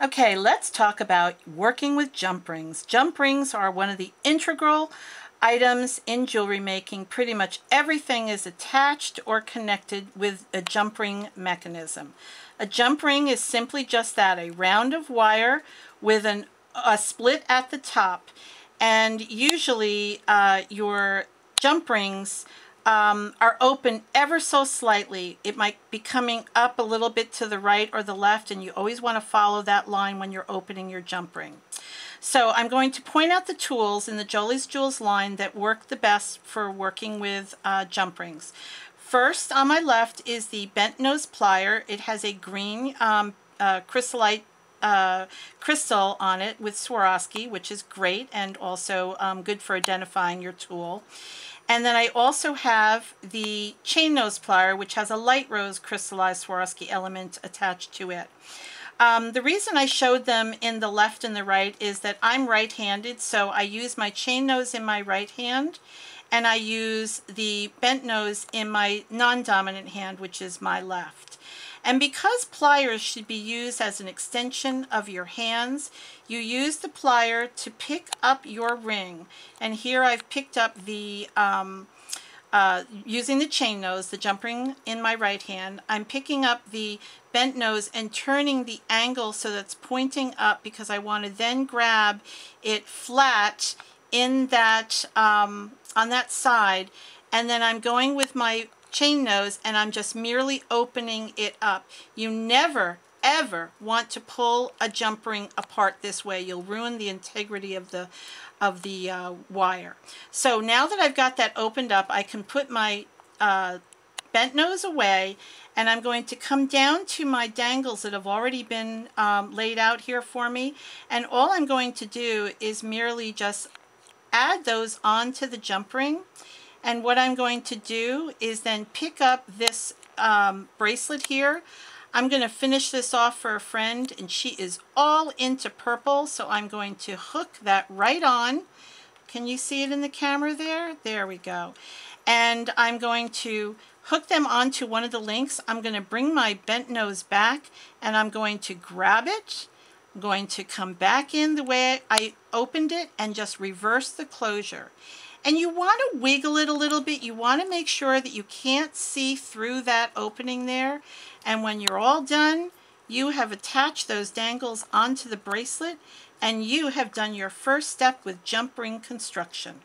Okay, let's talk about working with jump rings. Jump rings are one of the integral items in jewelry making. Pretty much everything is attached or connected with a jump ring mechanism. A jump ring is simply just that, a round of wire with a split at the top. And usually your jump rings are open ever so slightly. It might be coming up a little bit to the right or the left, and you always want to follow that line when you're opening your jump ring. So I'm going to point out the tools in the Jolie's Jewels line that work the best for working with jump rings. First, on my left is the bent nose plier. It has a green crystallite crystal on it with Swarovski, which is great and also good for identifying your tool. And then I also have the chain nose plier, which has a light rose crystallized Swarovski element attached to it. The reason I showed them in the left and the right is that I'm right-handed, so I use my chain nose in my right hand, and I use the bent nose in my non-dominant hand, which is my left. And because pliers should be used as an extension of your hands, you use the plier to pick up your ring. And here I've picked up the, using the chain nose, the jump ring in my right hand, I'm picking up the bent nose and turning the angle so that's pointing up, because I want to then grab it flat in that, on that side. And then I'm going with my chain nose and I'm just merely opening it up. You never ever want to pull a jump ring apart this way. You'll ruin the integrity of the wire. So now that I've got that opened up, I can put my bent nose away, and I'm going to come down to my dangles that have already been laid out here for me, and all I'm going to do is merely just add those onto the jump ring. And what I'm going to do is then pick up this bracelet here. I'm going to finish this off for a friend, and she is all into purple, so I'm going to hook that right on. Can you see it in the camera there? There we go. And I'm going to hook them onto one of the links. I'm going to bring my bent nose back, and I'm going to grab it. I'm going to come back in the way I opened it and just reverse the closure. And you want to wiggle it a little bit. You want to make sure that you can't see through that opening there. And when you're all done, you have attached those dangles onto the bracelet, and you have done your first step with jump ring construction.